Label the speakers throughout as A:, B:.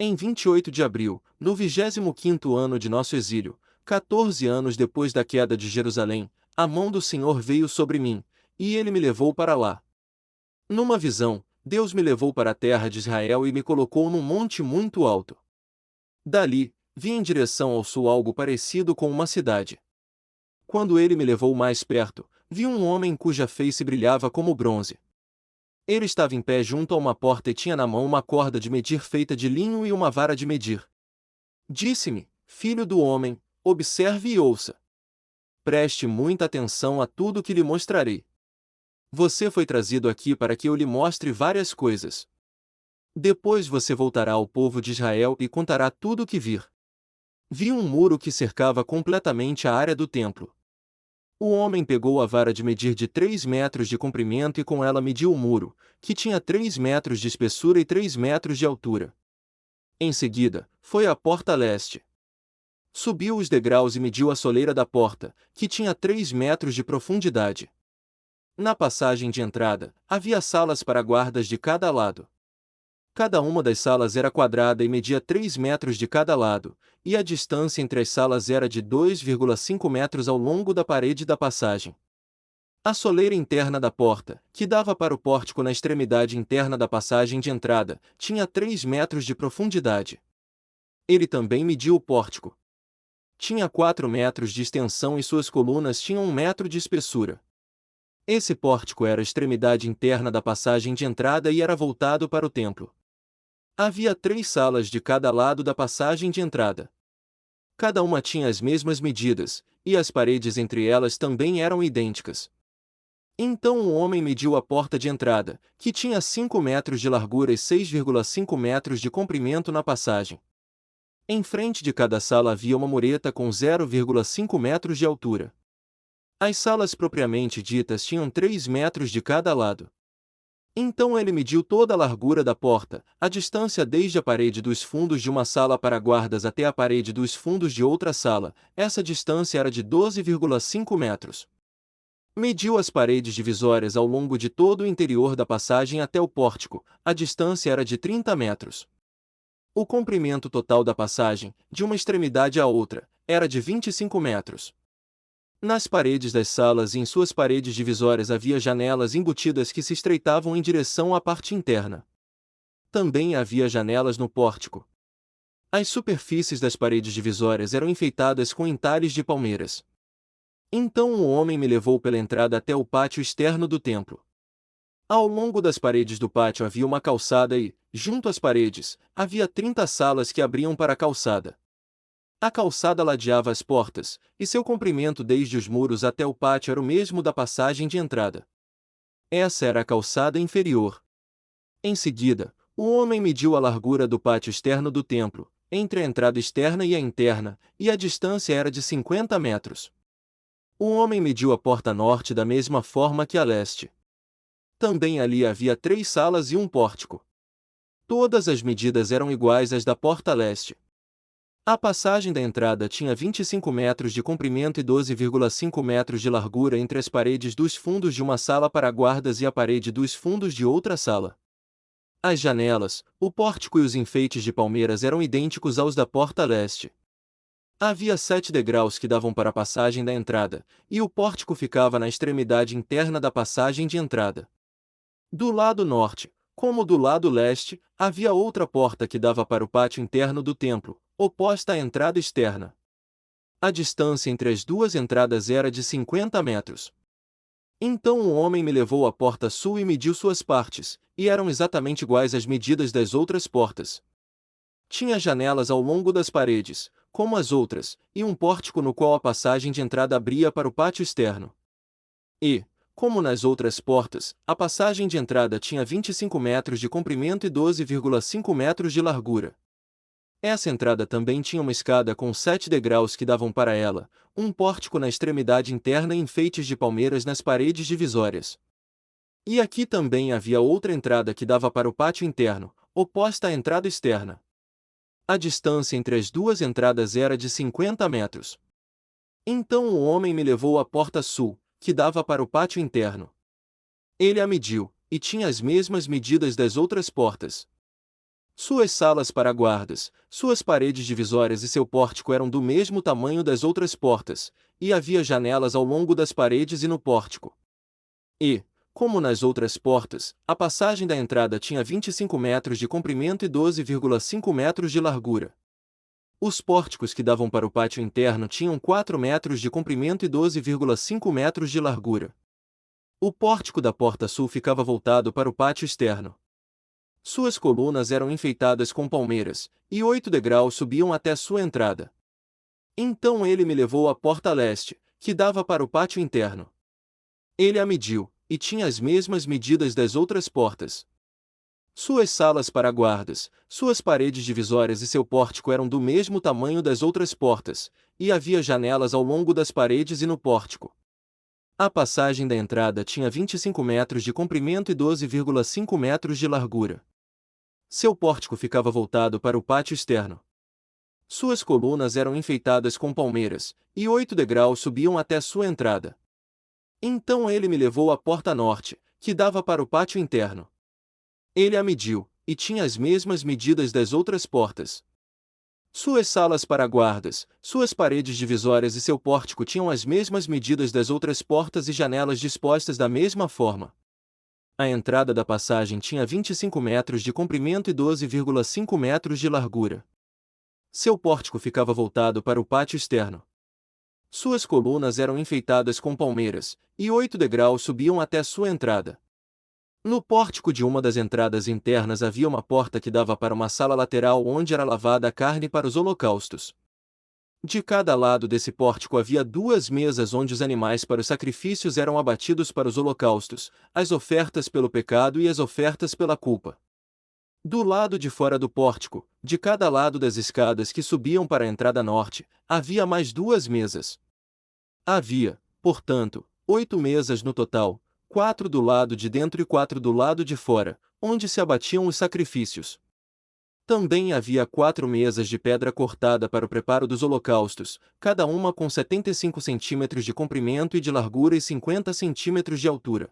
A: Em 28 de abril, no 25º ano de nosso exílio, 14 anos depois da queda de Jerusalém, a mão do Senhor veio sobre mim, e ele me levou para lá. Numa visão, Deus me levou para a terra de Israel e me colocou num monte muito alto. Dali, vi em direção ao sul algo parecido com uma cidade. Quando ele me levou mais perto, vi um homem cuja face brilhava como bronze. Ele estava em pé junto a uma porta e tinha na mão uma corda de medir feita de linho e uma vara de medir. Disse-me: Filho do homem, observe e ouça. Preste muita atenção a tudo que lhe mostrarei. Você foi trazido aqui para que eu lhe mostre várias coisas. Depois você voltará ao povo de Israel e contará tudo o que vir. Vi um muro que cercava completamente a área do templo. O homem pegou a vara de medir de 3 metros de comprimento e com ela mediu o muro, que tinha 3 metros de espessura e 3 metros de altura. Em seguida, foi à porta leste. Subiu os degraus e mediu a soleira da porta, que tinha 3 metros de profundidade. Na passagem de entrada, havia salas para guardas de cada lado. Cada uma das salas era quadrada e media 3 metros de cada lado, e a distância entre as salas era de 2,5 metros ao longo da parede da passagem. A soleira interna da porta, que dava para o pórtico na extremidade interna da passagem de entrada, tinha 3 metros de profundidade. Ele também mediu o pórtico. Tinha 4 metros de extensão e suas colunas tinham 1 metro de espessura. Esse pórtico era a extremidade interna da passagem de entrada e era voltado para o templo. Havia 3 salas de cada lado da passagem de entrada. Cada uma tinha as mesmas medidas, e as paredes entre elas também eram idênticas. Então o homem mediu a porta de entrada, que tinha 5 metros de largura e 6,5 metros de comprimento na passagem. Em frente de cada sala havia uma mureta com 0,5 metros de altura. As salas propriamente ditas tinham 3 metros de cada lado. Então ele mediu toda a largura da porta, a distância desde a parede dos fundos de uma sala para guardas até a parede dos fundos de outra sala. Essa distância era de 12,5 metros. Mediu as paredes divisórias ao longo de todo o interior da passagem até o pórtico, a distância era de 30 metros. O comprimento total da passagem, de uma extremidade à outra, era de 25 metros. Nas paredes das salas e em suas paredes divisórias havia janelas embutidas que se estreitavam em direção à parte interna. Também havia janelas no pórtico. As superfícies das paredes divisórias eram enfeitadas com entalhes de palmeiras. Então o homem me levou pela entrada até o pátio externo do templo. Ao longo das paredes do pátio havia uma calçada e, junto às paredes, havia 30 salas que abriam para a calçada. A calçada ladeava as portas, e seu comprimento desde os muros até o pátio era o mesmo da passagem de entrada. Essa era a calçada inferior. Em seguida, o homem mediu a largura do pátio externo do templo, entre a entrada externa e a interna, e a distância era de 50 metros. O homem mediu a porta norte da mesma forma que a leste. Também ali havia 3 salas e um pórtico. Todas as medidas eram iguais às da porta leste. A passagem da entrada tinha 25 metros de comprimento e 12,5 metros de largura entre as paredes dos fundos de uma sala para guardas e a parede dos fundos de outra sala. As janelas, o pórtico e os enfeites de palmeiras eram idênticos aos da porta leste. Havia 7 degraus que davam para a passagem da entrada, e o pórtico ficava na extremidade interna da passagem de entrada. Do lado norte, como do lado leste, havia outra porta que dava para o pátio interno do templo, oposta à entrada externa. A distância entre as duas entradas era de 50 metros. Então o homem me levou à porta sul e mediu suas partes, e eram exatamente iguais às medidas das outras portas. Tinha janelas ao longo das paredes, como as outras, e um pórtico no qual a passagem de entrada abria para o pátio externo. E, como nas outras portas, a passagem de entrada tinha 25 metros de comprimento e 12,5 metros de largura. Essa entrada também tinha uma escada com 7 degraus que davam para ela, um pórtico na extremidade interna e enfeites de palmeiras nas paredes divisórias. E aqui também havia outra entrada que dava para o pátio interno, oposta à entrada externa. A distância entre as duas entradas era de 50 metros. Então o homem me levou à porta sul, que dava para o pátio interno. Ele a mediu, e tinha as mesmas medidas das outras portas. Suas salas para guardas, suas paredes divisórias e seu pórtico eram do mesmo tamanho das outras portas, e havia janelas ao longo das paredes e no pórtico. E, como nas outras portas, a passagem da entrada tinha 25 metros de comprimento e 12,5 metros de largura. Os pórticos que davam para o pátio interno tinham 4 metros de comprimento e 12,5 metros de largura. O pórtico da porta sul ficava voltado para o pátio externo. Suas colunas eram enfeitadas com palmeiras, e 8 degraus subiam até sua entrada. Então ele me levou à porta leste, que dava para o pátio interno. Ele a mediu, e tinha as mesmas medidas das outras portas. Suas salas para guardas, suas paredes divisórias e seu pórtico eram do mesmo tamanho das outras portas, e havia janelas ao longo das paredes e no pórtico. A passagem da entrada tinha 25 metros de comprimento e 12,5 metros de largura. Seu pórtico ficava voltado para o pátio externo. Suas colunas eram enfeitadas com palmeiras, e 8 degraus subiam até sua entrada. Então ele me levou à porta norte, que dava para o pátio interno. Ele a mediu, e tinha as mesmas medidas das outras portas. Suas salas para guardas, suas paredes divisórias e seu pórtico tinham as mesmas medidas das outras portas e janelas dispostas da mesma forma. A entrada da passagem tinha 25 metros de comprimento e 12,5 metros de largura. Seu pórtico ficava voltado para o pátio externo. Suas colunas eram enfeitadas com palmeiras, e 8 degraus subiam até sua entrada. No pórtico de uma das entradas internas havia uma porta que dava para uma sala lateral onde era lavada a carne para os holocaustos. De cada lado desse pórtico havia 2 mesas onde os animais para os sacrifícios eram abatidos para os holocaustos, as ofertas pelo pecado e as ofertas pela culpa. Do lado de fora do pórtico, de cada lado das escadas que subiam para a entrada norte, havia mais 2 mesas. Havia, portanto, 8 mesas no total, 4 do lado de dentro e 4 do lado de fora, onde se abatiam os sacrifícios. Também havia 4 mesas de pedra cortada para o preparo dos holocaustos, cada uma com 75 centímetros de comprimento e de largura e 50 centímetros de altura.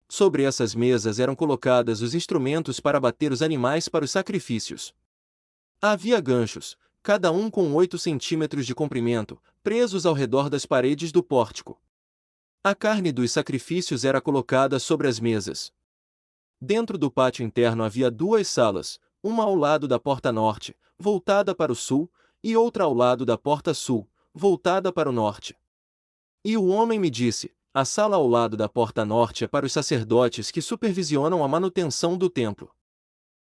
A: Sobre essas mesas eram colocadas os instrumentos para bater os animais para os sacrifícios. Havia ganchos, cada um com 8 centímetros de comprimento, presos ao redor das paredes do pórtico. A carne dos sacrifícios era colocada sobre as mesas. Dentro do pátio interno havia 2 salas, uma ao lado da porta norte, voltada para o sul, e outra ao lado da porta sul, voltada para o norte. E o homem me disse: a sala ao lado da porta norte é para os sacerdotes que supervisionam a manutenção do templo.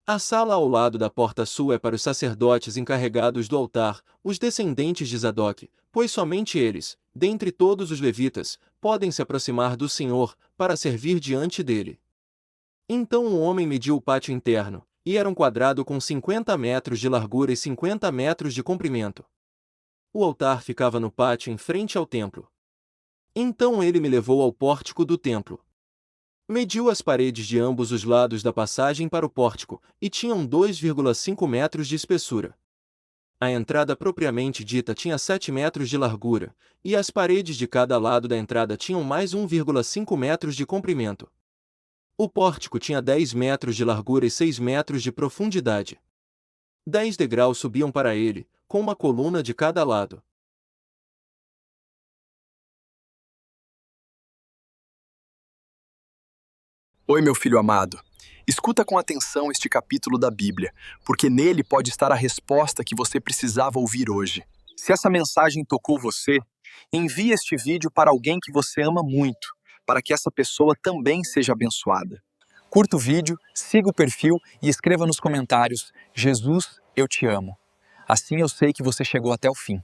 A: A sala ao lado da porta sul é para os sacerdotes encarregados do altar, os descendentes de Zadok, pois somente eles, dentre todos os levitas, podem se aproximar do Senhor, para servir diante dele. Então o homem mediu o pátio interno, e era um quadrado com 50 metros de largura e 50 metros de comprimento. O altar ficava no pátio em frente ao templo. Então ele me levou ao pórtico do templo. Mediu as paredes de ambos os lados da passagem para o pórtico, e tinham 2,5 metros de espessura. A entrada propriamente dita tinha 7 metros de largura, e as paredes de cada lado da entrada tinham mais 1,5 metros de comprimento. O pórtico tinha 10 metros de largura e 6 metros de profundidade. 10 degraus subiam para ele, com uma coluna de cada lado.
B: Oi, meu filho amado. Escuta com atenção este capítulo da Bíblia, porque nele pode estar a resposta que você precisava ouvir hoje. Se essa mensagem tocou você, envie este vídeo para alguém que você ama muito, para que essa pessoa também seja abençoada. Curta o vídeo, siga o perfil e escreva nos comentários: Jesus, eu te amo. Assim eu sei que você chegou até o fim.